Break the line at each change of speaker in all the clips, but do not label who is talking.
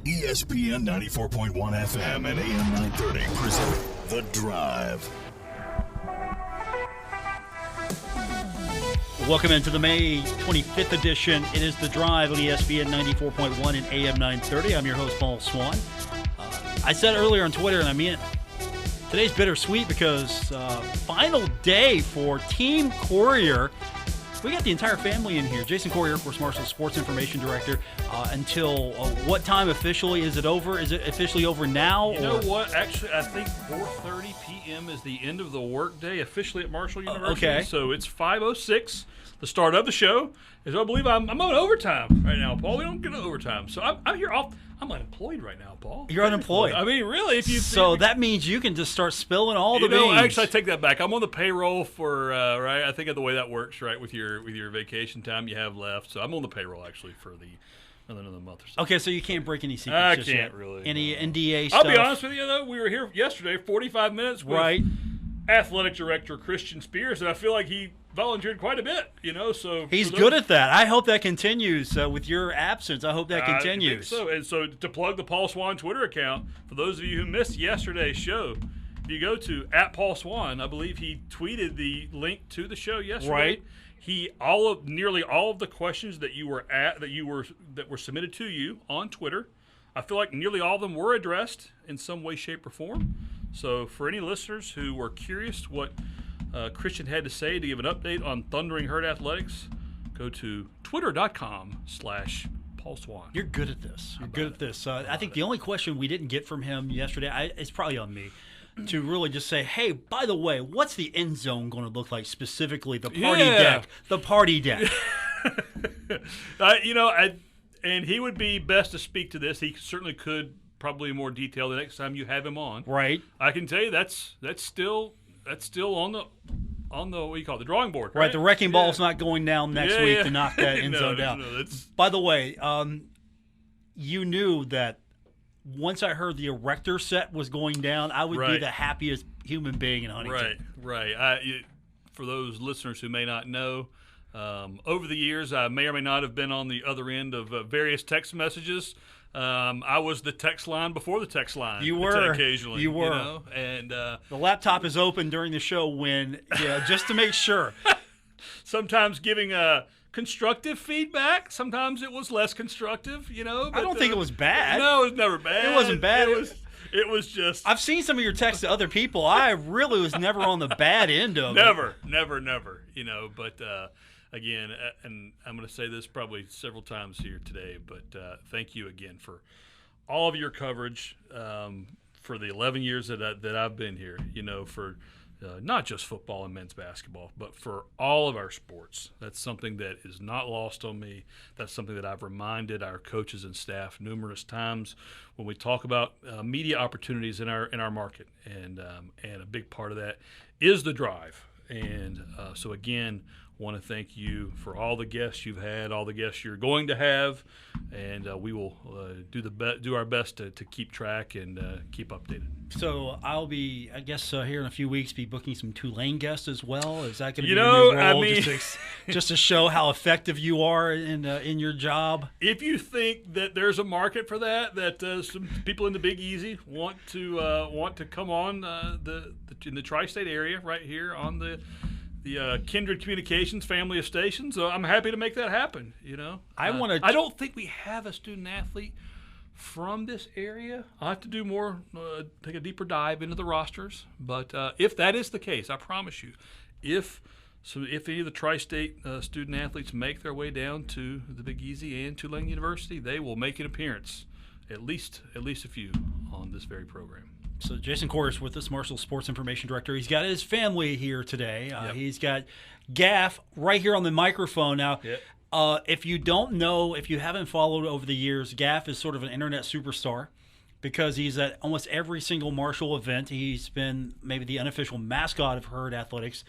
ESPN 94.1 FM and AM 930 present The Drive.
Welcome into the May 25th edition. It is The Drive on ESPN 94.1 and AM 930. I'm your host, Paul Swann. I said earlier on Twitter, and I mean it, today's bittersweet because final day for Team Corriher. We got the entire family in here. Jason Corriher, of course, Marshall Sports Information Director. Until what time officially? Is it over? Is it officially over now?
You know what? Actually, I think 4:30 p.m. is the end of the workday officially at Marshall University.
Okay.
So it's 5:06, the start of the show. And so I believe I'm on overtime right now, Paul. We don't get overtime. So I'm here off. I'm unemployed right now, Paul.
You're unemployed.
I mean, really, if you
so that means you can just start spilling all the beans.
Actually, I take that back. I'm on the payroll for right. I think of the way that works, right, with your vacation time you have left. So I'm on the payroll actually for another month or so.
Okay, so you can't break any secrets.
I
just
can't
yet.
really.
Any NDA stuff.
I'll be honest with you, though. We were here yesterday, 45 minutes with athletic director Christian Spears, and I feel like he volunteered quite a bit, so
he's good at that. I hope that continues with your absence. I hope that continues.
I think so. And so to plug the Paul Swann Twitter account, for those of you who missed yesterday's show, if you go to @Paul Swann, I believe he tweeted the link to the show yesterday. Right. Nearly all of the questions that were submitted to you on Twitter, I feel like nearly all of them were addressed in some way, shape, or form. So for any listeners who were curious what Christian had to say to give an update on Thundering Herd Athletics, go to twitter.com/Paul Swann.
You're good at this. You're good at this. I think the only question we didn't get from him yesterday, it's probably on me, to really just say, hey, by the way, what's the end zone going to look like specifically? The party deck. The party deck.
And he would be best to speak to this. He certainly could, probably in more detail the next time you have him on.
Right.
I can tell you that's still on the what do you call it, the drawing board.
Right. The wrecking ball's not going down next week to knock that end zone down. By the way, you knew that once I heard the erector set was going down, I would be the happiest human being in Huntington.
Right. For those listeners who may not know, over the years, I may or may not have been on the other end of various text messages. I was the text line before the text line.
You were.
Occasionally.
You were.
And
the laptop is open during the show just to make sure.
Sometimes giving constructive feedback. Sometimes it was less constructive, But,
I don't think it was bad.
No, it was never bad.
It wasn't bad.
It was just.
I've seen some of your texts to other people. I really was never on the bad end of it.
Never. But again, and I'm going to say this probably several times here today, but thank you again for all of your coverage for the 11 years that I've been here. For not just football and men's basketball, but for all of our sports. That's something that is not lost on me. That's something that I've reminded our coaches and staff numerous times when we talk about media opportunities in our market, and a big part of that is the drive. And so again, want to thank you for all the guests you've had, all the guests you're going to have, and we will do our best to keep track and keep updated.
So I'll be, I guess, here in a few weeks, be booking some Tulane guests as well. Is that going to be your new role, just to show how effective you are in your job?
If you think that there's a market for that some people in the Big Easy want to come on in the tri-state area right here on the Kindred Communications family of stations, I'm happy to make that happen. I don't think we have a student athlete from this area. I'll have to do more, take a deeper dive into the rosters. But if that is the case, I promise you, if any of the tri-state student athletes make their way down to the Big Easy and Tulane University, they will make an appearance, at least a few, on this very program.
So Jason Corriher with us, Marshall Sports Information Director. He's got his family here today. He's got Gaff right here on the microphone. Now, if you don't know, if you haven't followed over the years, Gaff is sort of an internet superstar because he's at almost every single Marshall event. He's been maybe the unofficial mascot of Herd Athletics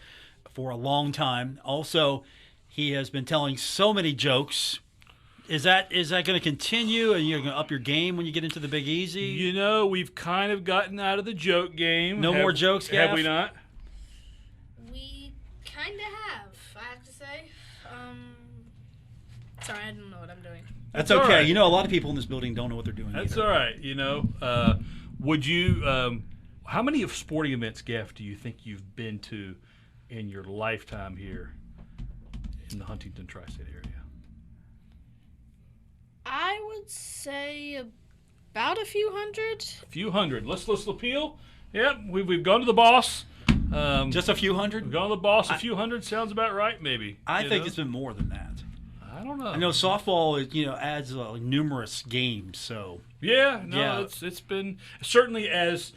for a long time. Also, he has been telling so many jokes. Is that going to continue, and you're going to up your game when you get into the Big Easy?
We've kind of gotten out of the joke game.
No more jokes, Gaff?
Have we not?
We kind of have, I have to say. Sorry, I don't know what I'm doing.
That's okay. Right. A lot of people in this building don't know what they're doing.
That's
either.
all right. Would you? How many of sporting events, Gaff, do you think you've been to in your lifetime here in the Huntington tri-state area?
I would say about a few hundred.
A few hundred. Let's appeal. Yep, we've gone to the boss.
Just a few hundred?
We've gone to the boss. A few hundred sounds about right, maybe.
I think it's been more than that.
I don't know.
I know softball, adds numerous games. So
it's been certainly as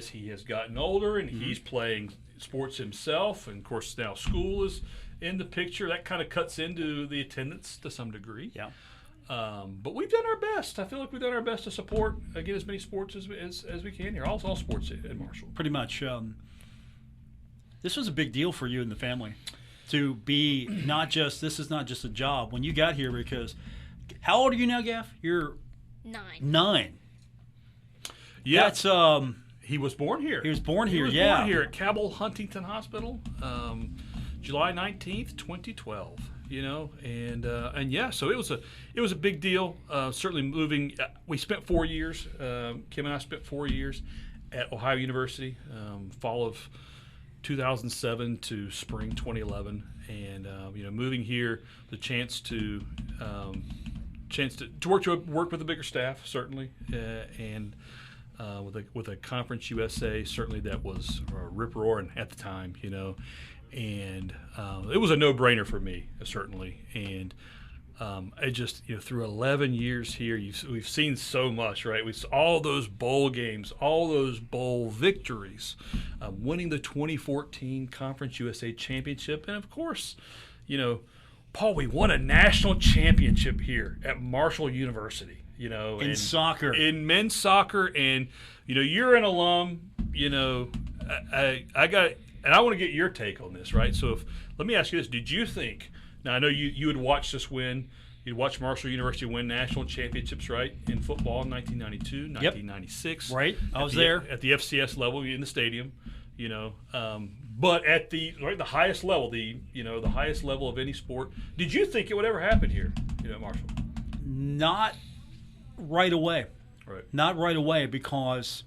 he has gotten older and he's playing sports himself, and of course now school is in the picture. That kind of cuts into the attendance to some degree.
Yeah.
But we've done our best. I feel like we've done our best to support, again, as many sports as we can here. All sports at Marshall.
Pretty much. This was a big deal for you and the family to be this is not just a job when you got here, because how old are you now, Gaff? You're 9.
Yeah.
That's,
he was born here.
He was born here,
born here at Cabell Huntington Hospital, July 19th, 2012. So it was a big deal. Certainly moving. We spent 4 years. Kim and I spent 4 years at Ohio University, fall of 2007 to spring 2011, and moving here, the chance to work with a bigger staff, certainly, and with a Conference USA, certainly that was rip-roaring at the time, and it was a no-brainer for me, certainly. And I just, through 11 years here, we've seen so much, right? We've all those bowl games, all those bowl victories, winning the 2014 Conference USA Championship, and of course, Paul, we won a national championship here at Marshall University.
In soccer,
in men's soccer, and you're an alum. I want to get your take on this, right? So, let me ask you this: did you think? Now, I know you had watched us win. You'd watched Marshall University win national championships, right, in football in 1992, 1996.
Right, I was there
at the FCS level in the stadium. But at the highest level, the highest level of any sport, did you think it would ever happen here, at Marshall?
Not right away.
Right.
Not right away, because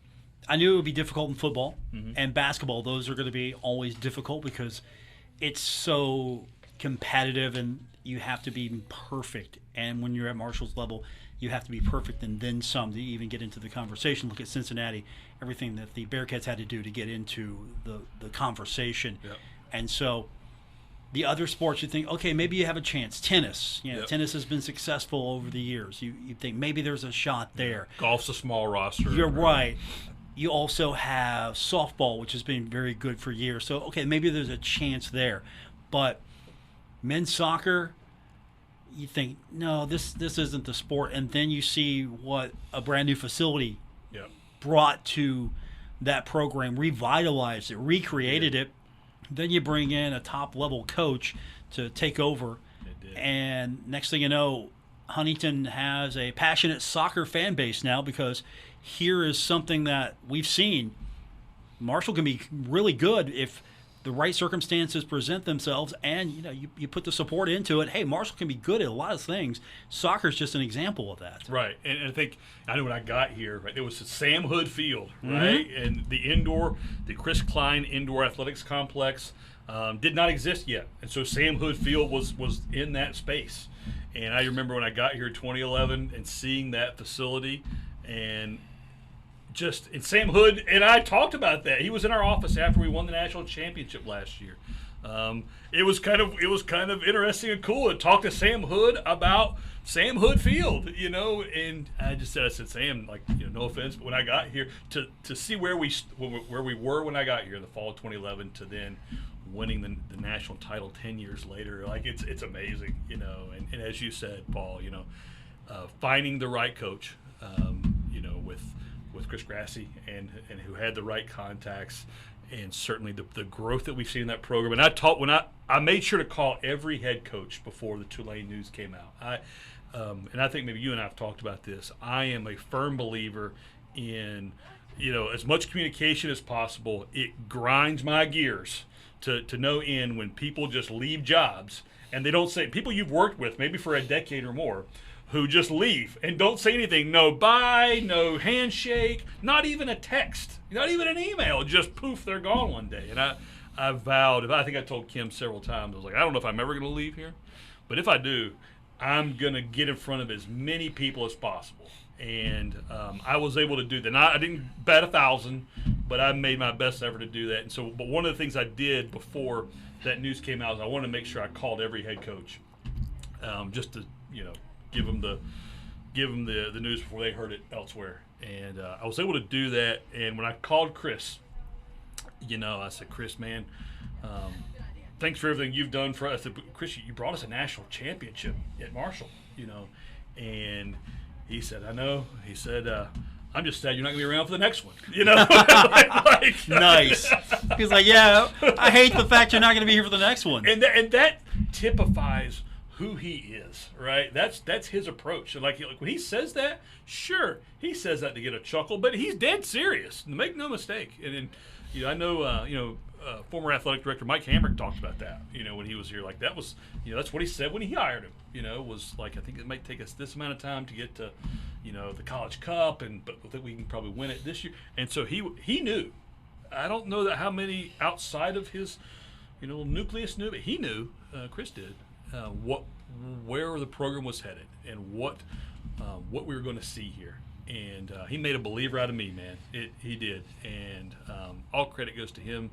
I knew it would be difficult in football and basketball. Those are going to be always difficult because it's so competitive and you have to be perfect. And when you're at Marshall's level, you have to be perfect and then some to even get into the conversation. Look at Cincinnati, everything that the Bearcats had to do to get into the conversation.
Yep.
And so the other sports, you think, okay, maybe you have a chance. Tennis, tennis has been successful over the years. You think maybe there's a shot there.
Golf's a small roster.
You're right. You also have softball, which has been very good for years. So, okay, maybe there's a chance there. But men's soccer, you think, no, this isn't the sport. And then you see what a brand new facility brought to that program, revitalized it, recreated it. Then you bring in a top-level coach to take over. And next thing you know, Huntington has a passionate soccer fan base now, because here is something that we've seen. Marshall can be really good if the right circumstances present themselves, and you put the support into it. Hey, Marshall can be good at a lot of things. Soccer is just an example of that.
Right, and I know when I got here, right, it was the Sam Hood Field, right, and the Chris Klein Indoor Athletics Complex did not exist yet, and so Sam Hood Field was in that space. And I remember when I got here in 2011 and seeing that facility, and Sam Hood and I talked about that. He was in our office after we won the national championship last year. It was kind of interesting and cool to talk to Sam Hood about Sam Hood Field, And I said, Sam, no offense, but when I got here, to see where we were when I got here in the fall of 2011 to then winning the national title 10 years later, it's amazing, And as you said, Paul, finding the right coach, with Chris Grassi and who had the right contacts, and certainly the growth that we've seen in that program. And I made sure to call every head coach before the Tulane news came out. And I think maybe you and I have talked about this. I am a firm believer in as much communication as possible. It grinds my gears to no end when people just leave jobs and they don't say, people you've worked with maybe for a decade or more, who just leave and don't say anything. No bye, no handshake, not even a text, not even an email. Just poof, they're gone one day. And I vowed, I think I told Kim several times, I was like, I don't know if I'm ever going to leave here, but if I do, I'm going to get in front of as many people as possible. And I was able to do that. Now, I didn't bat 1,000, but I made my best effort to do that. And so, but one of the things I did before that news came out is I wanted to make sure I called every head coach, just to, give them the news before they heard it elsewhere. And I was able to do that. And when I called Chris, I said, Chris, man, thanks for everything you've done for us. I said, Chris, you brought us a national championship at Marshall, and he said, I know. He said, I'm just sad you're not going to be around for the next one,
Nice. He's like, yeah, I hate the fact you're not going to be here for the next one.
And that typifies who he is, right? That's his approach. And like when he says that, sure, he says that to get a chuckle, but he's dead serious. Make no mistake. And I know, former athletic director Mike Hamrick talked about that. When he was here, like that was, that's what he said when he hired him. Was like, I think it might take us this amount of time to get to, the College Cup, but I think we can probably win it this year. And so he knew. I don't know that how many outside of his, nucleus knew, but he knew. Chris did. Where the program was headed and what we were going to see here. And he made a believer out of me, man. He did. And all credit goes to him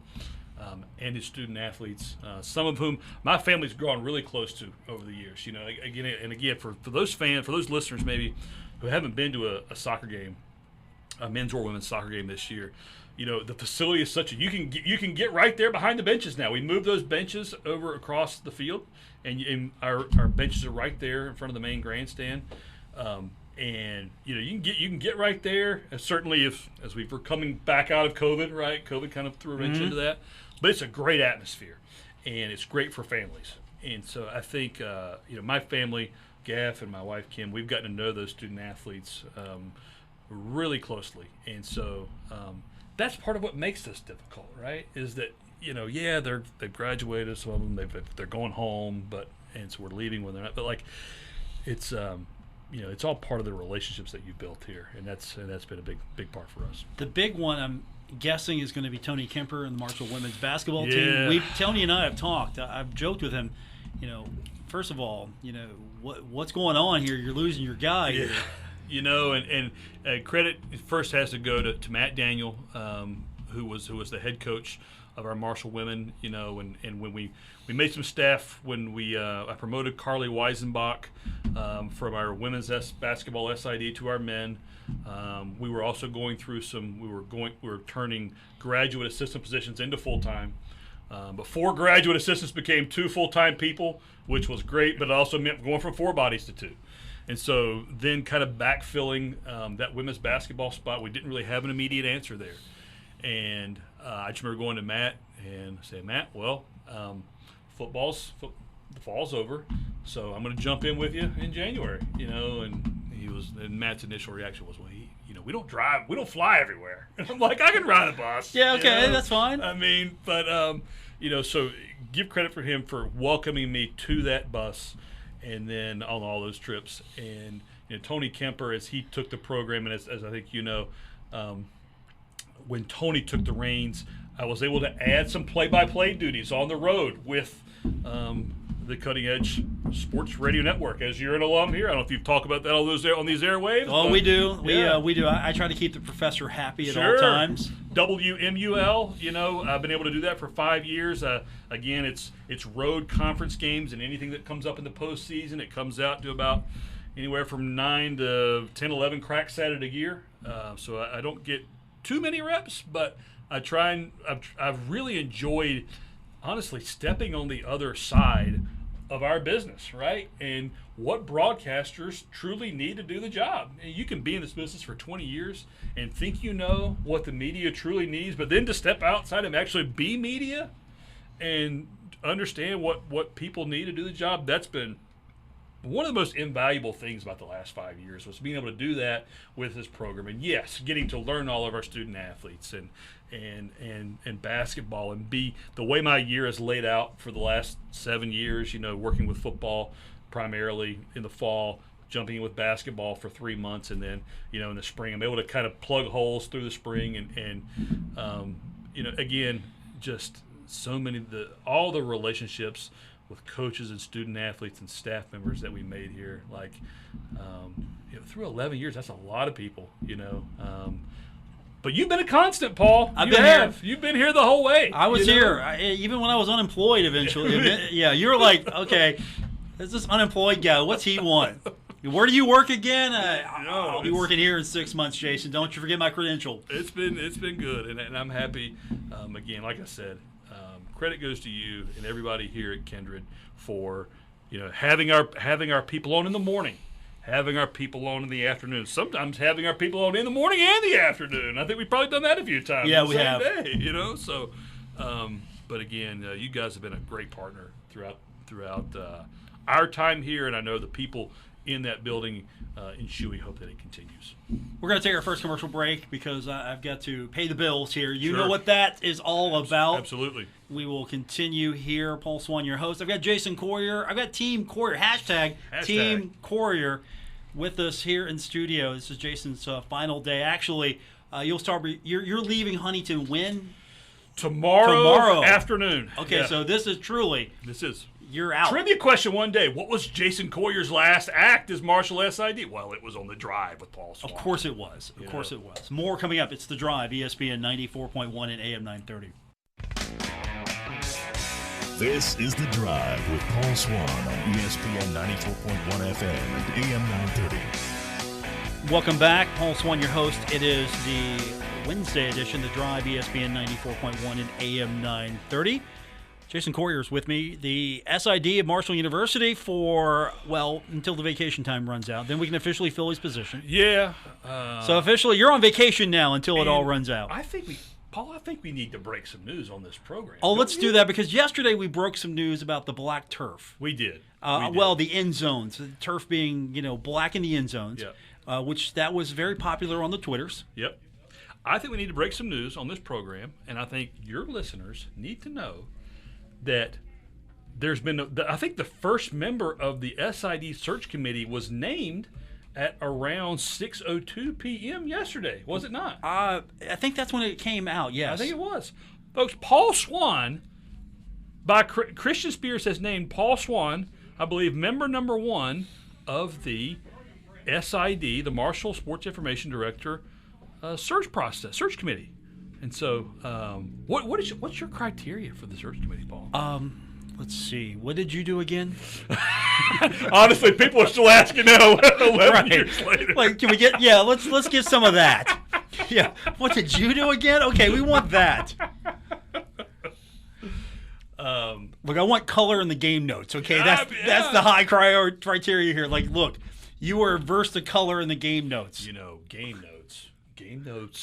and his student athletes, some of whom my family's grown really close to over the years. Again, for those fans, for those listeners maybe who haven't been to a soccer game, a men's or women's soccer game this year, the facility is such you can get right there behind the benches now. We moved those benches over across the field, and our benches are right there in front of the main grandstand. And you can get right there. And certainly, as we were coming back out of COVID, right? COVID kind of threw a wrench into that, but it's a great atmosphere, and it's great for families. And so I think my family, Gaff and my wife Kim, we've gotten to know those student athletes really closely, and so that's part of what makes this difficult, right? Is that they've graduated, some of them they're going home, and so we're leaving when they're not. But like it's it's all part of the relationships that you've built here, and that's been a big part for us.
The big one, I'm guessing, is going to be Tony Kemper and the Marshall women's basketball team. Tony and I have talked. I've joked with him. First of all, what's going on here? You're losing your guy.
Yeah. And credit first has to go to Matt Daniel, who was the head coach of our Marshall women. And when we made some staff when I promoted Carly Weisenbach from our women's basketball SID to our men. We were also going through we were turning graduate assistant positions into full time. But 4 graduate assistants became 2 full-time people, which was great, but it also meant going from 4 bodies to 2. And so then kind of backfilling that women's basketball spot, we didn't really have an immediate answer there. And I just remember going to Matt and saying, Matt, well, the fall's over, so I'm going to jump in with you in January, and Matt's initial reaction was, well, we don't drive, we don't fly everywhere. And I'm like, I can ride a bus.
Yeah, okay, that's fine.
I mean, but, so give credit for him for welcoming me to that bus and then on all those trips. And Tony Kemper, as he took the program, and as I think when Tony took the reins, I was able to add some play-by-play duties on the road with the Cutting Edge Sports Radio Network. As you're an alum here, I don't know if you've talked about that on these airwaves.
Oh, we do. We do. I try to keep the professor happy at all times.
WMUL, I've been able to do that for 5 years. Again, it's road conference games, and anything that comes up in the postseason, it comes out to about anywhere from 9 to 10, 11 cracks at it a year. So I don't get too many reps, but I try, and I've really enjoyed, honestly, stepping on the other side of our business, right? And what broadcasters truly need to do the job. And you can be in this business for 20 years and think you know what the media truly needs, but then to step outside and actually be media and understand what people need to do the job, that's been one of the most invaluable things about the last 5 years, was being able to do that with this program. And yes, getting to learn all of our student athletes and basketball, and be the way my year is laid out for the last 7 years, working with football primarily in the fall, jumping in with basketball for 3 months, and then in the spring I'm able to kind of plug holes through the spring, and again, just so many all the relationships with coaches and student athletes and staff members that we made here, like through 11 years, that's a lot of people, But you've been a constant, Paul. You've been here the whole way.
I was here, even when I was unemployed eventually. Yeah, you were like, okay, there's this unemployed guy. What's he want? Where do you work again? I'll be working here in 6 months, Jason. Don't you forget my credential.
It's been good, and I'm happy. Again, like I said, credit goes to you and everybody here at Kindred for having our people on in the morning, having our people on in the afternoon, sometimes having our people on in the morning and the afternoon. I think we've probably done that a few times.
Yeah, we have.
Day, so. But again, you guys have been a great partner throughout our time here, and I know the people in that building in Shuey hope that it continues.
We're going to take our first commercial break because I've got to pay the bills here. You
Sure.
know what that is all about.
Absolutely.
We will continue here. Paul Swann, your host. I've got Jason Corriher. I've got Team Corriher. Hashtag Team Corriher with us here in studio. This is Jason's final day. Actually, you'll start. You're leaving Huntington when?
Tomorrow afternoon.
Okay,
yeah.
So this is truly. You're out.
Trivia question one day. What was Jason Corrier's last act as Marshall SID? Well, it was on The Drive with Paul Swann.
Of course it was. Of course it was. More coming up. It's The Drive, ESPN 94.1 and AM 930.
This is The Drive with Paul Swann on ESPN 94.1 FM and AM 930.
Welcome back. Paul Swann, your host. It is the Wednesday edition, The Drive, ESPN 94.1 and AM 930. Jason Corriher is with me, the SID of Marshall University until the vacation time runs out. Then we can officially fill his position.
Yeah.
So officially, you're on vacation now until it all runs out.
I think we need to break some news on this program.
Oh, let's do that, because yesterday we broke some news about the black turf.
We did.
Well, the end zones, the turf being, black in the end zones, which that was very popular on the Twitters.
Yep. I think we need to break some news on this program, and I think your listeners need to know that there's been, I think the first member of the SID search committee was named at around 6:02 p.m. yesterday, was it not?
I think that's when it came out, yes.
I think it was. Folks, Paul Swann, by Christian Spears has named Paul Swann, I believe, member number 1 of the SID, the Marshall Sports Information Director search committee. And so, what's your criteria for the search committee, Paul?
Let's see. What did you do again?
Honestly, people are still asking now, 11 years later.
Like, can we get? Yeah, let's get some of that. Yeah. What did you do again? Okay, we want that. Look, I want color in the game notes. Okay, that's the high criteria here. Like, look, you are versed to color in the game notes.
Game notes.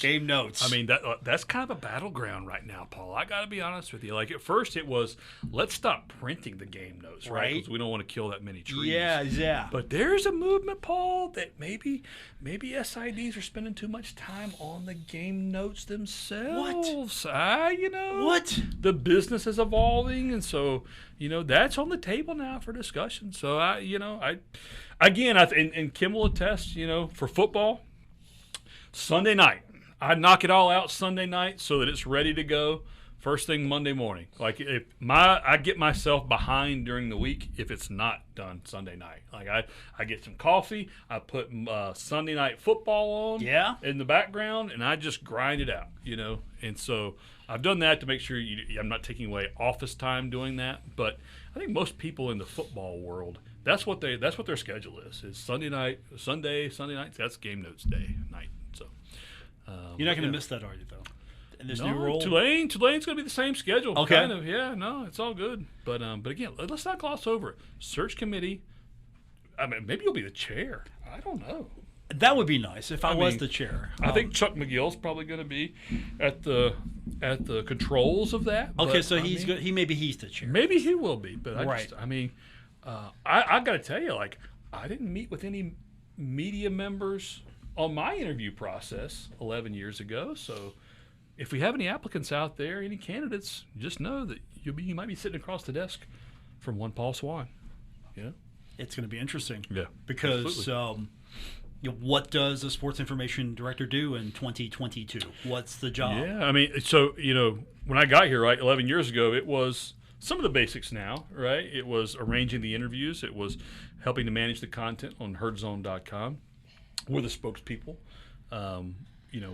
Game notes.
I mean, that's kind of a battleground right now, Paul. I got to be honest with you. Like, at first it was, let's stop printing the game notes, right? Because we don't want to kill that many trees.
Yeah.
But there's a movement, Paul, that maybe SIDs are spending too much time on the game notes themselves. What? What? The business is evolving, and so, that's on the table now for discussion. So, and Kim will attest, for football, Sunday night, I knock it all out Sunday night so that it's ready to go first thing Monday morning. Like, I get myself behind during the week if it's not done Sunday night. Like, I get some coffee, I put Sunday night football on in the background, and I just grind it out, And so I've done that to make sure I'm not taking away office time doing that. But I think most people in the football world, that's what their schedule is Sunday night, Sunday night. That's game notes night. So
you're not going to miss that, are you, though? In this new role?
Tulane's going to be the same schedule.
Okay.
Kind of. Yeah, no, it's all good. But again, let's not gloss over it. Search committee. I mean, maybe you'll be the chair. I don't know.
That would be nice if I was the chair.
I think Chuck McGill's probably going to be at the controls of that.
Okay, so maybe he's the chair.
Maybe he will be, but I got to tell you, like, I didn't meet with any media members on my interview process 11 years ago. So if we have any applicants out there, any candidates, just know that you might be sitting across the desk from one Paul Swann.
It's going to be interesting.
Yeah,
because what does a sports information director do in 2022? What's the job?
Yeah, I mean, so when I got here, right, 11 years ago, it was some of the basics now, right? It was arranging the interviews. It was helping to manage the content on herdzone.com. We're the spokespeople.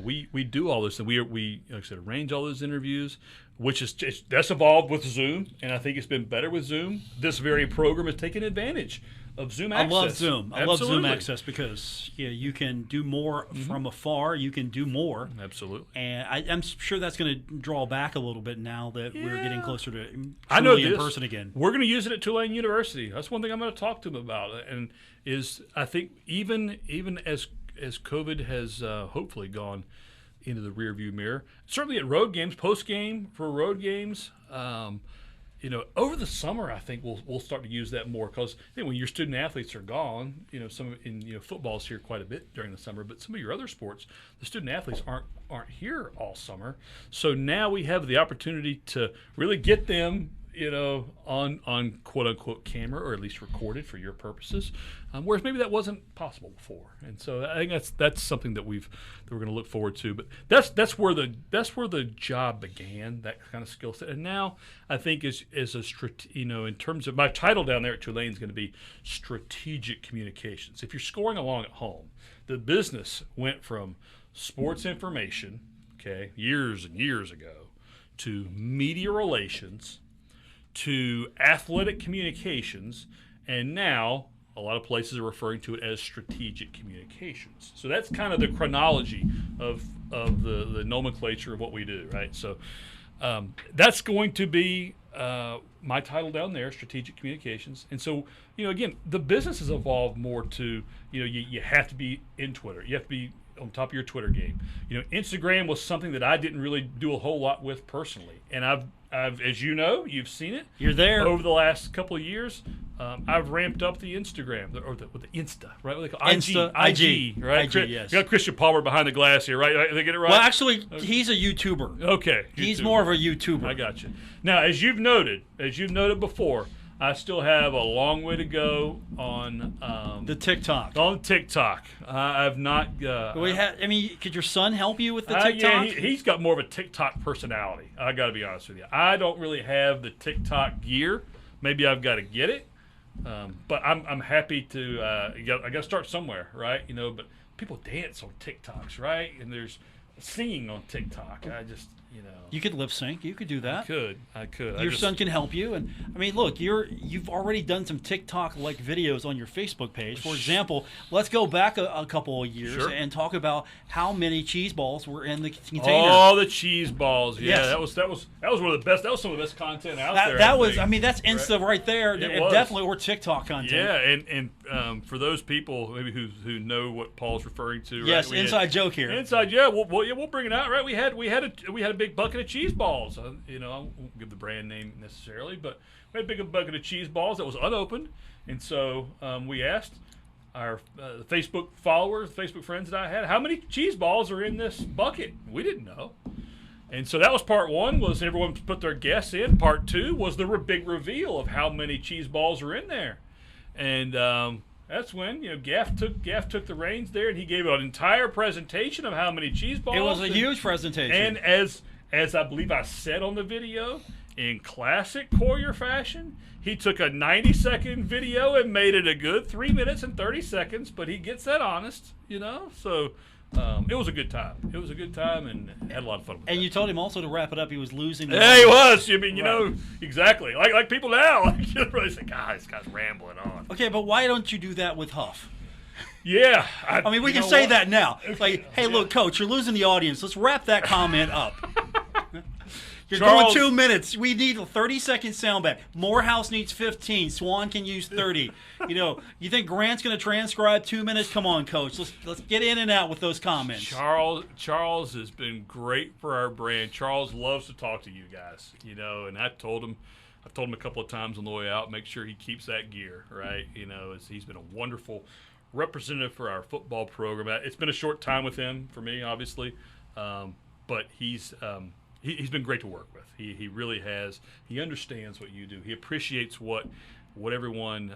We do all this, and we like I said, arrange all those interviews, which that's evolved with Zoom, and I think it's been better with Zoom. This very program has taken advantage of Zoom access.
I love Zoom. I love Zoom
Absolutely.
access because you can do more from afar. You can do more.
Absolutely.
And I'm sure that's going to draw back a little bit now that we're getting closer to
I know
truly in
this.
person again.
We're going to use it at Tulane University. That's one thing I'm going to talk to them about, and I think even as COVID has hopefully gone into the rearview mirror, certainly at road games, post game for road games. Over the summer, I think we'll start to use that more because when your student athletes are gone, some in football's here quite a bit during the summer, but some of your other sports, the student athletes aren't here all summer. So now we have the opportunity to really get them, on quote unquote camera, or at least recorded for your purposes, whereas maybe that wasn't possible before. And so I think that's something that we're going to look forward to. But that's where the job began, that kind of skill set. And now I think is in terms of my title down there at Tulane is going to be strategic communications. If you're scoring along at home, the business went from sports information, years and years ago, to media relations, to athletic communications, and now a lot of places are referring to it as strategic communications. So that's kind of the chronology of the nomenclature of what we do, right? So that's going to be my title down there, strategic communications. And so, again, the business has evolved more to, you have to be in Twitter. You have to be on top of your Twitter game. Instagram was something that I didn't really do a whole lot with personally. And I've as you've seen it.
You're there.
Over the last couple of years, I've ramped up the Instagram, or the Insta, right? What they call
IG,
right?
IG, yes.
You got Christian Palmer behind the glass here, right? Did they get it right?
Well, actually, he's a YouTuber.
Okay.
He's
YouTuber.
more of a YouTuber.
I got you. Now, as you've noted before, I still have a long way to go on
the TikTok.
On TikTok, I've not.
Could your son help you with the TikTok?
Yeah, he's got more of a TikTok personality. I got to be honest with you. I don't really have the TikTok gear. Maybe I've got to get it, but I'm happy to. I got to start somewhere, right? But people dance on TikToks, right? And there's singing on TikTok. I just.
You could lip sync. You could do that.
I could.
Your son can help you. And look, you've already done some TikTok-like videos on your Facebook page. For example, let's go back a couple of years and talk about how many cheese balls were in the container.
Oh, the cheese balls. Yeah,
yes.
that was one of the best. That was some of the best content out there.
That's Insta right there. It definitely, or TikTok content.
Yeah, and for those people maybe who know what Paul's referring to.
Yes,
right?
inside joke here.
Inside, yeah. We'll bring it out. Right, we had a big bucket of cheese balls. I won't give the brand name necessarily, but we had a big bucket of cheese balls that was unopened, and so we asked our Facebook followers, Facebook friends that I had, how many cheese balls are in this bucket? We didn't know. And so that was part one, was everyone put their guess in. Part two was the big reveal of how many cheese balls are in there. And that's when Gaff took the reins there, and he gave an entire presentation of how many cheese balls.
It was a huge presentation.
And as I believe I said on the video, in classic Corriher fashion, he took a 90-second video and made it a good 3 minutes and 30 seconds, but he gets that honest, So it was a good time. It was a good time, and had a lot of fun with it.
And you told him also to wrap it up. He was losing.
Yeah, he was. Exactly. Like people now. They say, God, this guy's rambling on.
Okay, but why don't you do that with Huff?
Yeah.
We can say that now. It's like, hey, look, Coach, you're losing the audience. Let's wrap that comment up. You're going 2 minutes. We need a 30-second soundbite. Morehouse needs 15. Swann can use 30. You think Grant's going to transcribe 2 minutes? Come on, Coach. Let's get in and out with those comments.
Charles has been great for our brand. Charles loves to talk to you guys. And I've told him a couple of times on the way out, make sure he keeps that gear, right? He's been a wonderful representative for our football program. It's been a short time with him for me, obviously, but he's been great to work with. He really has. He understands what you do. He appreciates what what everyone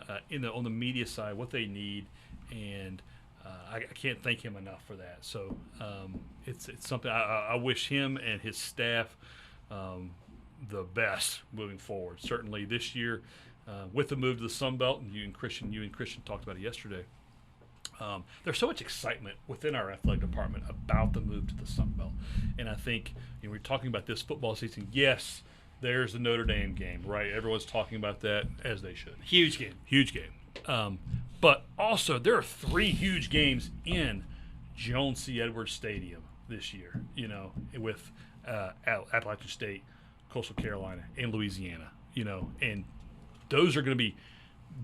on the media side, what they need, and I can't thank him enough for that. So it's something I wish him and his staff the best moving forward. Certainly this year, with the move to the Sun Belt, and you and Christian talked about it yesterday. There's so much excitement within our athletic department about the move to the Sun Belt, and I think we're talking about this football season. Yes, there's the Notre Dame game, right? Everyone's talking about that, as they should.
Huge game.
But also, there are 3 huge games in Jones C. Edwards Stadium this year, with Appalachian State, Coastal Carolina, and Louisiana, and those are going to be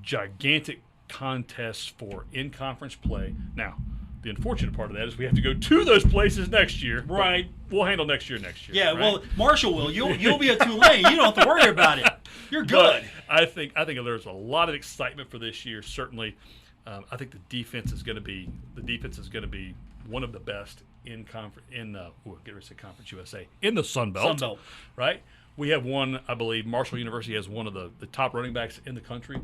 gigantic contests for in-conference play. Now, the unfortunate part of that is we have to go to those places next year.
Right.
We'll handle next year.
Yeah,
right?
well, Marshall will. You'll be at Tulane. You don't have to worry about it. You're good.
But I think there's a lot of excitement for this year. Certainly, I think the defense is going to be one of the best in Conference USA in the Sun Belt. Right? We have one, I believe. Marshall University has one of the top running backs in the country,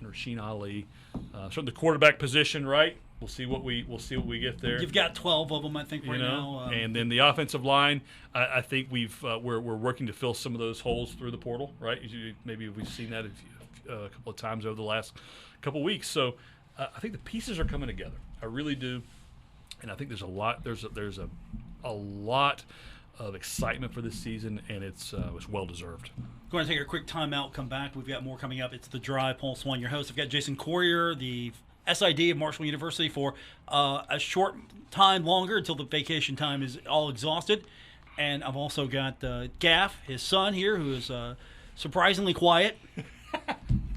in Rasheen Ali. Certainly the quarterback position, right? We'll see what we get there.
You've got 12 of them, I think, right now.
And then the offensive line, I think we're working to fill some of those holes through the portal, right? Maybe we've seen that a couple of times over the last couple of weeks. So I think the pieces are coming together. I really do, and I think there's a lot. There's a lot of excitement for this season, and it's well deserved.
Going to take a quick timeout. Come back. We've got more coming up. It's The Drive. Paul Swann, your host. I've got Jason Corriher, the SID of Marshall University, for a short time longer until the vacation time is all exhausted. And I've also got Gaff, his son here, who is surprisingly quiet.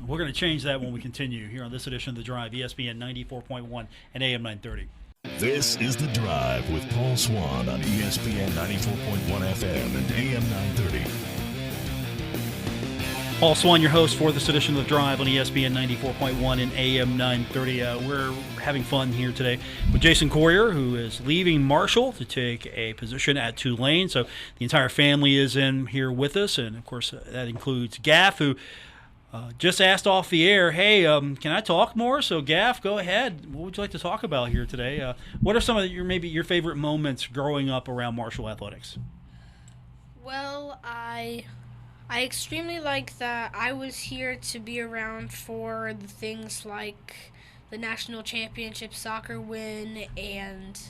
We're going to change that when we continue here on this edition of The Drive, ESPN 94.1 and AM 930.
This is The Drive with Paul Swann on ESPN 94.1 FM and AM 930.
Paul Swann, your host for this edition of The Drive on ESPN 94.1 and AM 930. We're having fun here today with Jason Corriher, who is leaving Marshall to take a position at Tulane. So the entire family is in here with us, and of course that includes Gaff, who just asked off the air, hey, can I talk more? So Gaff, go ahead. What would you like to talk about here today? What are some of your favorite moments growing up around Marshall athletics?
Well, I extremely like that I was here to be around for the things like the national championship soccer win, and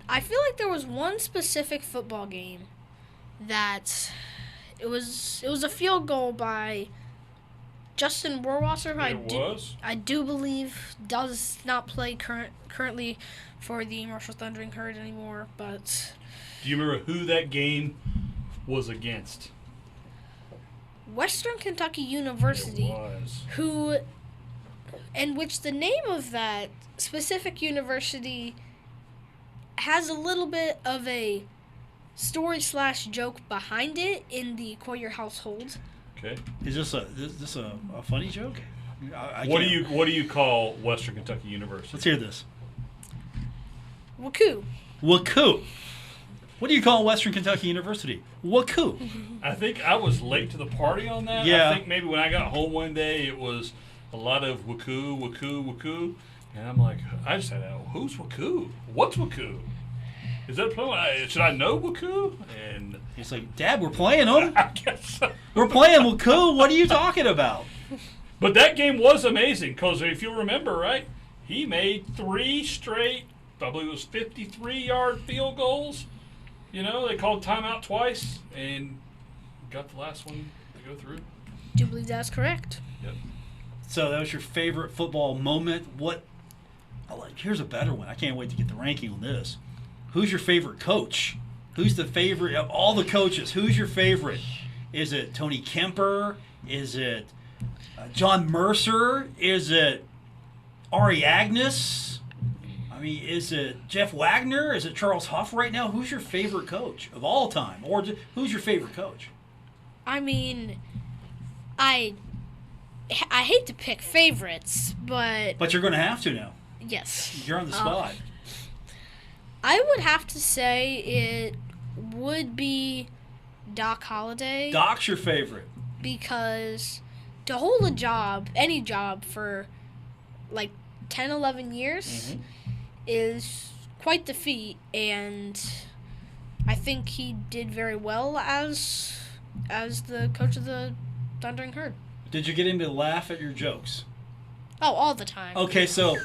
I feel like there was one specific football game that it was a field goal by Justin Warwasser, who I do believe does not play currently for the Marshall Thundering Herd anymore. But
do you remember who that game was against?
Western Kentucky University, in which the name of that specific university has a little bit of a story/joke behind it in the Corriher household.
Okay.
Is this a funny joke?
What do you call Western Kentucky University?
Let's hear this.
Wakoo.
Wakoo. What do you call Western Kentucky University? Wakoo.
I think I was late to the party on that.
Yeah.
I think maybe when I got home one day, it was a lot of Wakoo, Wakoo, Wakoo. And I'm like, I just said, who's Wakoo? What's Wakoo? Is that should I know Wakoo? And
he's like, Dad, we're playing them.
I guess so.
We're playing Wakoo. What are you talking about?
But that game was amazing because if you remember, right, he made 3 straight, I believe it was 53-yard field goals. You know, they called timeout twice and got the last one to go through.
Do you believe that's correct?
Yep.
So that was your favorite football moment. Here's a better one. I can't wait to get the ranking on this. Who's your favorite coach? Who's the favorite of all the coaches? Who's your favorite? Is it Tony Kemper? Is it John Mercer? Is it Ari Agnes? I mean, is it Jeff Wagner? Is it Charles Huff right now? Who's your favorite coach of all time? Or who's your favorite coach?
I mean, I hate to pick favorites, but...
But you're going to have to now.
Yes.
You're on the spot.
I would have to say it would be Doc Holliday.
Doc's your favorite.
Because to hold a job, any job, for like 10, 11 years is quite the feat, and I think he did very well as the coach of the Thundering Herd.
Did you get him to laugh at your jokes?
Oh, all the time.
Okay, so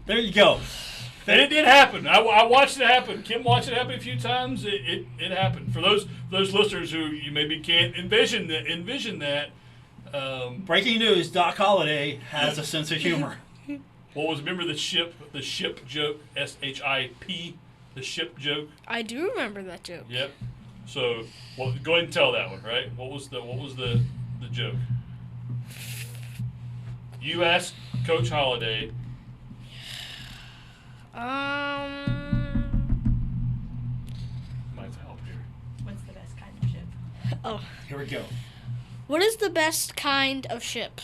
there you go.
And it did happen. I watched it happen. Kim watched it happen a few times. It happened. For those listeners who you maybe can't envision that.
Breaking news: Doc Holliday has a sense of humor.
Remember the ship joke? SHIP, the ship joke.
I do remember that joke.
Yep. So, go ahead and tell that one, right? What was the joke? You asked Coach Holliday.
Might help here. What's the best kind of ship?
Oh.
Here we go.
What is the best kind of ship?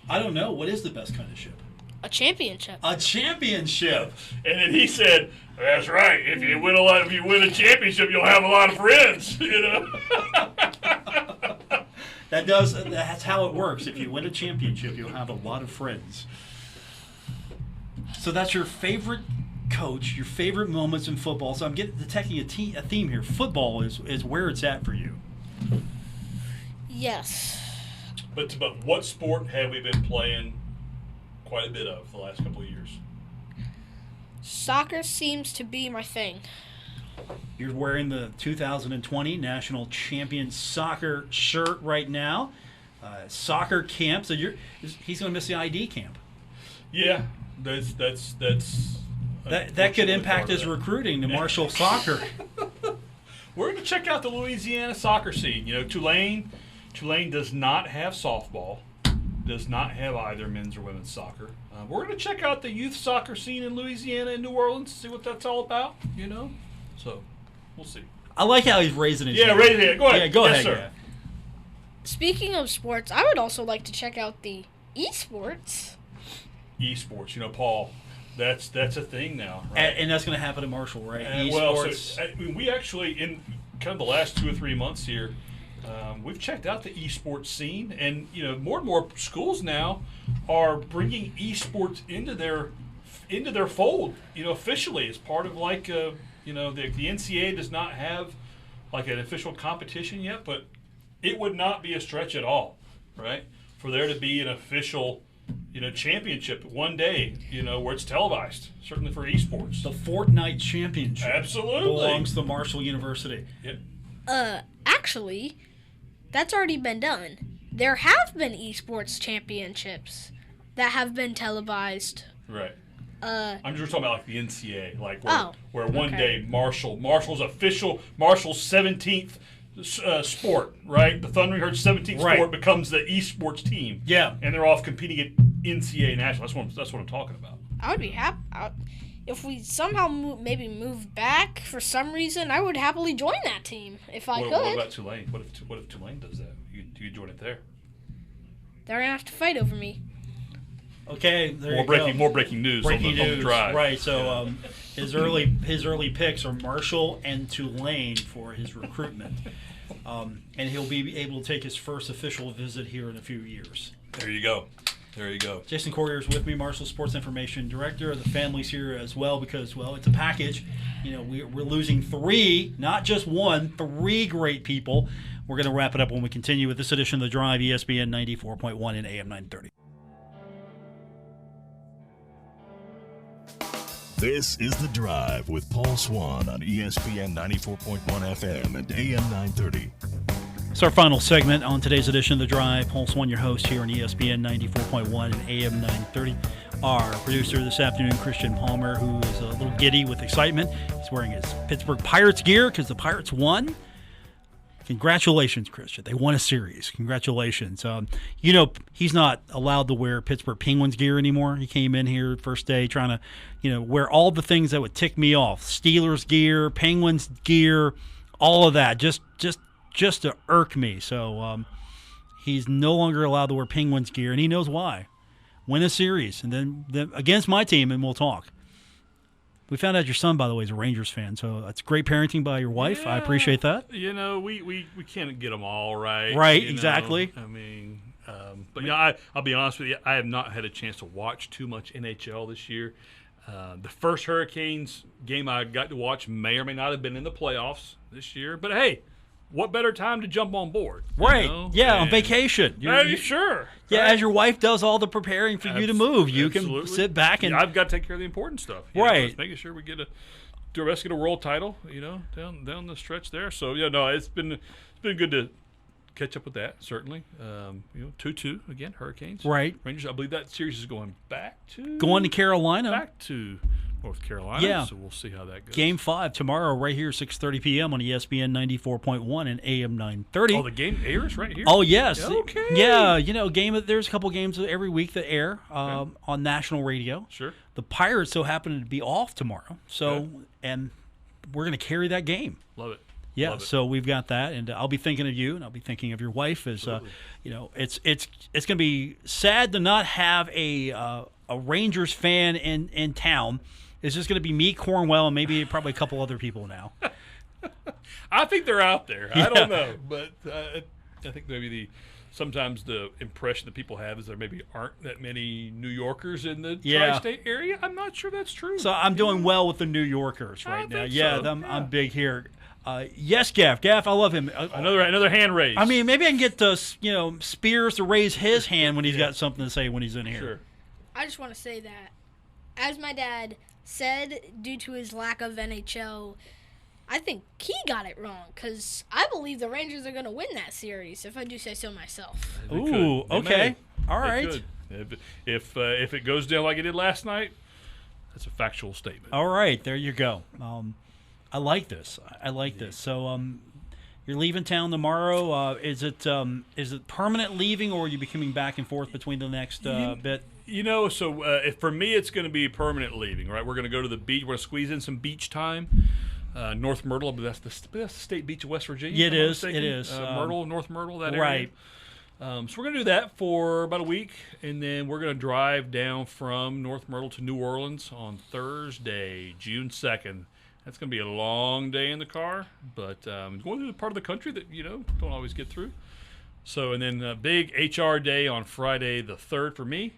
I don't know. What is the best kind of ship?
A championship.
A championship.
And then he said, "That's right. If you win a championship, you'll have a lot of friends." You know.
That's how it works. If you win a championship, you'll have a lot of friends. So that's your favorite coach, your favorite moments in football. So I'm detecting a theme here. Football is where it's at for you.
Yes.
But what sport have we been playing quite a bit of the last couple of years?
Soccer seems to be my thing.
You're wearing the 2020 National Champion Soccer shirt right now. Soccer camp. So he's going to miss the ID camp.
Yeah, that's
that could impact his recruiting to Marshall Soccer.
We're going to check out the Louisiana soccer scene. You know, Tulane does not have softball, does not have either men's or women's soccer. We're going to check out the youth soccer scene in Louisiana and New Orleans, see what that's all about. You know, so we'll see.
I like how he's raising his hand.
Raise it here. Go ahead.
Yeah, go ahead.
Sir.
Yeah.
Speaking of sports, I would also like to check out the esports.
Esports, you know, Paul, that's a thing now, right?
And that's going to happen at Marshall, right?
Esports. We actually, in kind of the last 2 or 3 months here, we've checked out the esports scene, and you know, more and more schools now are bringing esports into their fold. You know, officially as part of like you know, the NCAA does not have like an official competition yet, but it would not be a stretch at all, right, for there to be an official, you know, championship one day, you know, where it's televised, certainly for esports.
The Fortnite Championship
Absolutely
belongs to Marshall University.
Yep.
Actually, that's already been done. There have been esports championships that have been televised.
Right. I'm just talking about like the NCAA, like where one
okay.
day Marshall's 17th sport, right? The Thundering Herd's 17th sport becomes the esports team.
Yeah.
And they're off competing at NCAA national. That's what I'm talking about.
I would be happy. If we somehow move back for some reason, I would happily join that team if I could.
What about Tulane? What if Tulane does that? You join it there?
They're gonna have to fight over me.
Okay,
more breaking news. On the drive.
Right. So his early picks are Marshall and Tulane for his recruitment, and he'll be able to take his first official visit here in a few years.
There you go.
Jason Corriher is with me, Marshall Sports Information Director. The family's here as well because, well, it's a package. You know, we're losing 3, not just 1, 3 great people. We're going to wrap it up when we continue with this edition of The Drive, ESPN 94.1 and AM 930.
This is The Drive with Paul Swann on ESPN 94.1 FM and AM 930.
It's our final segment on today's edition of The Drive. Paul Swann, your host here on ESPN 94.1 and AM 930. Our producer this afternoon, Christian Palmer, who is a little giddy with excitement. He's wearing his Pittsburgh Pirates gear because the Pirates won. Congratulations, Christian. They won a series. Congratulations. You know, he's not allowed to wear Pittsburgh Penguins gear anymore. He came in here first day trying to, you know, wear all the things that would tick me off. Steelers gear, Penguins gear, all of that. Just to irk me. So he's no longer allowed to wear Penguins gear, and he knows why. Win a series, and then against my team, and we'll talk. We found out your son, by the way, is a Rangers fan, so that's great parenting by your wife. I appreciate that.
You know, we can't get them all right.
Right,
you know?
exactly.
I mean, but you know, I'll be honest with you, I have not had a chance to watch too much NHL this year. The first Hurricanes game I got to watch may or may not have been in the playoffs this year, but hey, what better time to jump on board?
Right.
You know?
Yeah, on vacation.
Sure.
Yeah,
right.
as your wife does all the preparing for you to move, you
Absolutely.
can sit back and.
Yeah, I've got to take care of the important stuff.
Right.
Just making sure we get a world title, you know, down the stretch there. So, yeah, no, it's been good to catch up with that, certainly. 2-2 again, Hurricanes.
Right.
Rangers, I believe that series is going
Going to Carolina.
Back to North Carolina.
Yeah.
So we'll see how that goes.
Game 5 tomorrow, right here, 6:30 p.m. on ESPN 94.1 and AM 930.
Oh, the game airs right here?
Oh, yes.
Okay.
Yeah, there's a couple games every week that air on national radio.
Sure.
The Pirates so happen to be off tomorrow, and we're going to carry that game.
Love it.
Yeah,
Love it.
so we've got that, and I'll be thinking of you, and I'll be thinking of your wife. As it's going to be sad to not have a Rangers fan in town. It's just going to be me, Cornwell, and maybe probably a couple other people now.
I think they're out there.
Yeah.
I don't know, but I think maybe sometimes the impression that people have is there maybe aren't that many New Yorkers in the tri-state area. I'm not sure that's true.
So I'm doing well with the New Yorkers right now. Yeah,
so.
I'm big here. Yes, Gaff. Gaff, I love him.
Another hand raise.
I mean, maybe I can get Spears to raise his hand when he's got something to say when he's in here.
Sure.
I just want to say that, as my dad said, due to his lack of NHL, I think he got it wrong, because I believe the Rangers are going to win that series, if I do say so myself.
Ooh, okay. All right.
If it goes down like it did last night, that's a factual statement.
All right, there you go. I like this. This. So you're leaving town tomorrow. Is it permanent leaving, or are you be coming back and forth between the next bit?
For me, it's going to be permanent leaving, right? We're going to go to the beach. We're going to squeeze in some beach time. North Myrtle, that's the state beach of West Virginia.
Yeah, it is. It is.
North Myrtle, that area.
Right.
So we're going to do that for about a week, and then we're going to drive down from North Myrtle to New Orleans on Thursday, June 2nd. That's going to be a long day in the car, but going through the part of the country that, don't always get through. So, and then a big HR day on Friday the 3rd for me.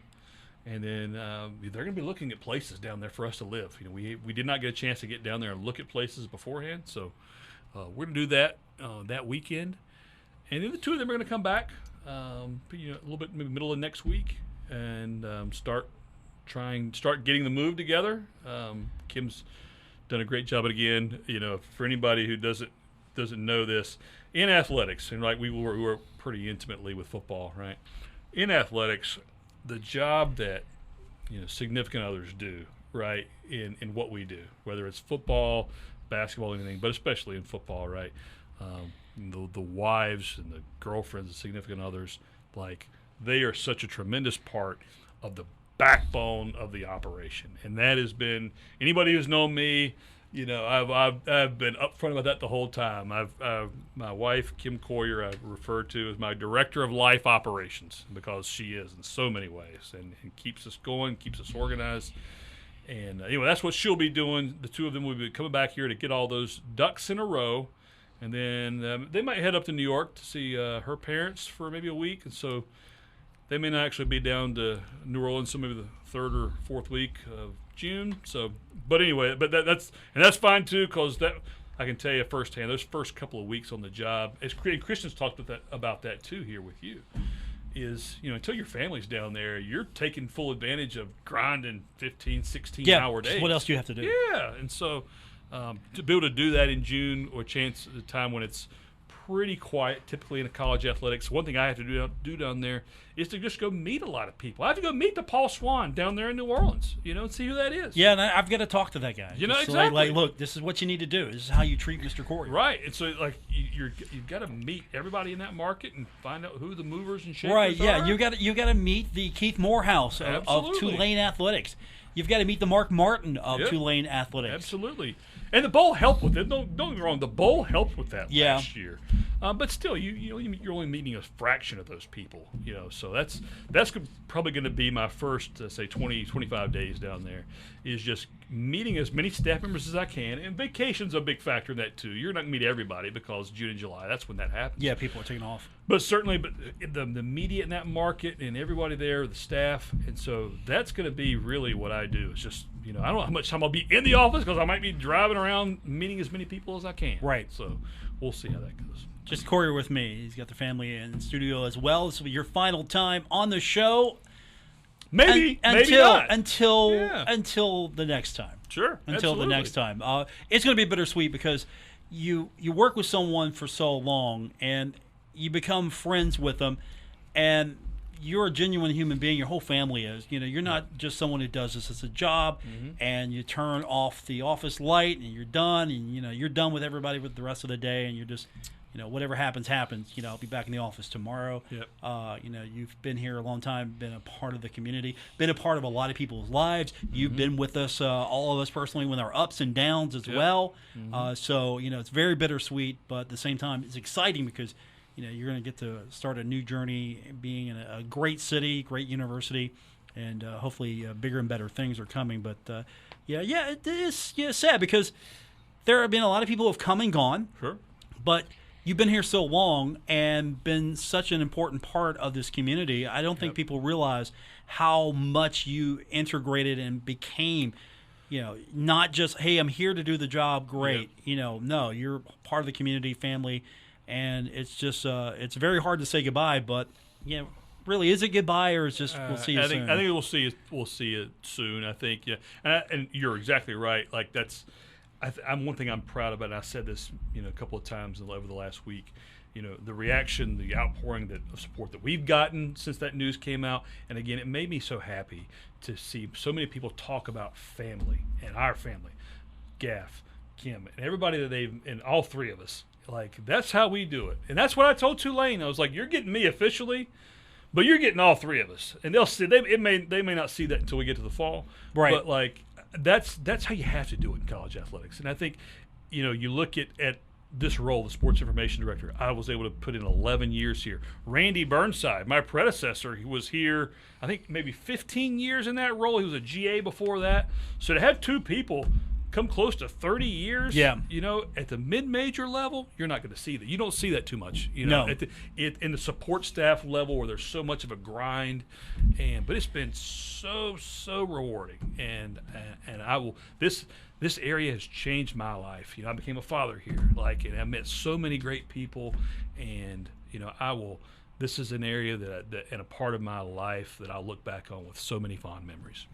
And then they're going to be looking at places down there for us to live. We did not get a chance to get down there and look at places beforehand, so we're going to do that that weekend. And then the two of them are going to come back, a little bit maybe middle of next week, and start getting the move together. Kim's done a great job, but again, for anybody who doesn't know this, in athletics, and like we work pretty intimately with football, right? In athletics, the job that significant others do, right, in what we do, whether it's football, basketball, anything, but especially in football, right, the wives and the girlfriends and significant others, like, they are such a tremendous part of the backbone of the operation. And that has been, anybody who's known me, I've been upfront about that the whole time. My wife, Kim Corriher, I refer to as my director of life operations, because she is in so many ways, and keeps us going, keeps us organized. And that's what she'll be doing. The two of them will be coming back here to get all those ducks in a row, and then they might head up to New York to see her parents for maybe a week, and so they may not actually be down to New Orleans, so maybe the 3rd or 4th week of June. So, but anyway, that's fine too, because that I can tell you firsthand. Those first couple of weeks on the job, as Christian's talked about that too here with you, is until your family's down there, you're taking full advantage of grinding 15, 16-hour days.
What else do you have to do?
Yeah, and so to be able to do that in June, or chance at the time when it's pretty quiet, typically in a college athletics. One thing I have to do down there is to just go meet a lot of people. I have to go meet the Paul Swann down there in New Orleans, and see who that is.
Yeah, and I've got to talk to that guy.
Exactly.
Like, look, this is what you need to do. This is how you treat Mr. Corriher.
Right, and so you've got to meet everybody in that market and find out who the movers and shakers
right, yeah,
are.
you got to meet the Keith Morehouse of Tulane Athletics. You've got to meet the Mark Martin of Tulane Athletics.
Absolutely. And the bowl helped with it. Don't get me wrong. The bowl helped with that last year. But still, you're only meeting a fraction of those people, So that's probably going to be my first, say, 25 days down there, is just meeting as many staff members as I can. And vacation's a big factor in that too. You're not going to meet everybody because June and July, that's when that happens.
Yeah, people are taking off.
But certainly, the media in that market and everybody there, the staff, and so that's going to be really what I do. It's just, I don't know how much time I'll be in the office because I might be driving around meeting as many people as I can.
Right.
So we'll see how that goes.
Just Corriher with me. He's got the family in the studio as well. This will be your final time on the show.
Maybe not.
Until the next time.
Sure.
Until
absolutely.
the next time. It's going to be bittersweet because you work with someone for so long and you become friends with them, and you're a genuine human being. Your whole family is. You're not just someone who does this as a job, and you turn off the office light and you're done, and you're done with everybody with the rest of the day, and you're just. Whatever happens. I'll be back in the office tomorrow.
Yep.
You've been here a long time, been a part of the community, been a part of a lot of people's lives. You've been with us, all of us personally, when there are ups and downs as well. So, it's very bittersweet, but at the same time, it's exciting because, you're going to get to start a new journey being in a great city, great university, and hopefully bigger and better things are coming. But, it is sad because there have been a lot of people who have come and gone.
Sure.
But you've been here so long and been such an important part of this community. I don't think people realize how much you integrated and became, not just, hey, I'm here to do the job, great. No, you're part of the community, family, and it's just it's very hard to say goodbye, but, really, is it goodbye or is just we'll see you soon?
I think we'll see it soon. I think, and you're exactly right. Like I'm one thing I'm proud about, and I said this, a couple of times over the last week. The reaction, the outpouring of support that we've gotten since that news came out, and again, it made me so happy to see so many people talk about family and our family, Gaff, Kim, and everybody and all three of us. Like that's how we do it, and that's what I told Tulane. I was like, "You're getting me officially, but you're getting all three of us." And they'll see. They may not see that until we get to the fall,
right?
But like. That's how you have to do it in college athletics. And I think, you look at this role, the sports information director, I was able to put in 11 years here. Randy Burnside, my predecessor, he was here, I think maybe 15 years in that role. He was a GA before that. So to have two people come close to 30 years, at the mid-major level, you're not going to see that. You don't see that too much,
No.
In the support staff level where there's so much of a grind, but it's been so rewarding, and I will this area has changed my life. I became a father here, and I met so many great people, and this is an area that and a part of my life that I'll look back on with so many fond memories.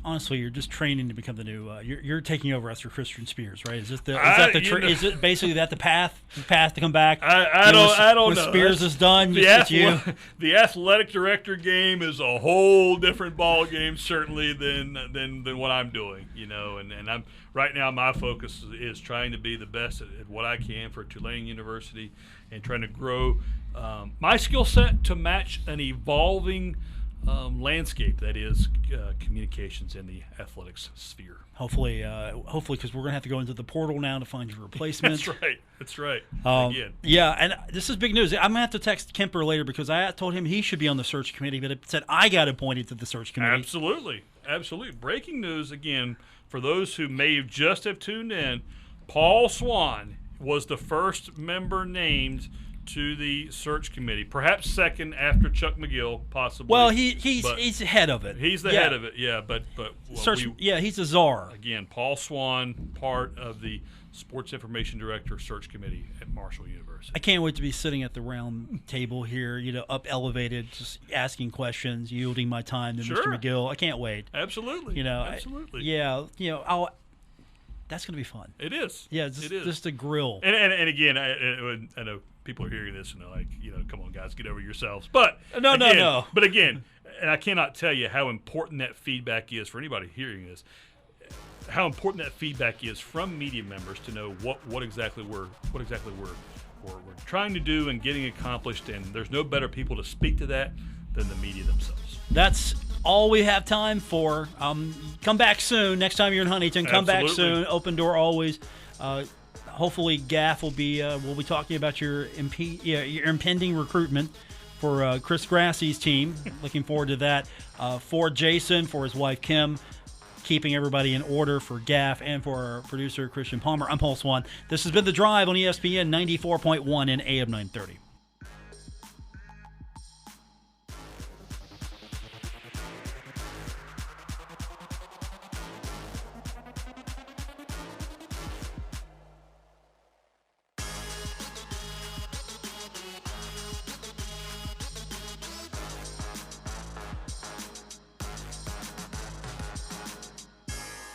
Honestly, you're just training to become the new. You're taking over after Christian Spears, right? Is it is it basically the path to come back?
I don't know.
When Spears is done,
the athletic director game is a whole different ball game, certainly than what I'm doing. And I'm right now. My focus is trying to be the best at what I can for Tulane University, and trying to grow my skill set to match an evolving landscape that is communications in the athletics sphere.
Hopefully, because we're going to have to go into the portal now to find your replacement.
That's right.
Again. Yeah, and this is big news. I'm going to have to text Kemper later because I told him he should be on the search committee, but it said I got appointed to the search committee.
Absolutely. Breaking news again for those who may just have tuned in. Paul Swann was the first member named to the search committee, perhaps second after Chuck McGill, possibly.
Well, he's head of it.
He's the head of it, but
he's a czar.
Again, Paul Swann, part of the sports information director search committee at Marshall University.
I can't wait to be sitting at the round table here, up elevated, just asking questions, yielding my time to Mr. McGill. I can't wait.
Absolutely. Absolutely.
That's going to be fun.
It is.
Yeah, just a grill.
And again, I know people are hearing this and they're like, come on, guys, get over yourselves. But
no.
But again, and I cannot tell you how important that feedback is for anybody hearing this. How important that feedback is from media members to know what exactly we're trying to do and getting accomplished. And there's no better people to speak to that than the media themselves.
That's all we have time for. Come back soon. Next time you're in Huntington, come back soon. Open door always. hopefully Gaff will be talking about your impending recruitment for Chris Grassie's team. Looking forward to that. For Jason, for his wife Kim, keeping everybody in order, for Gaff, and for our producer Christian Palmer. I'm Paul Swann. This has been The Drive on ESPN 94.1 and AM 930.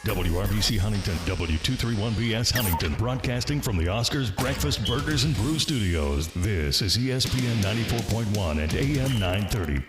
WRBC Huntington, W231BS Huntington, broadcasting from the Oscars Breakfast Burgers and Brew Studios. This is ESPN 94.1 and AM 930.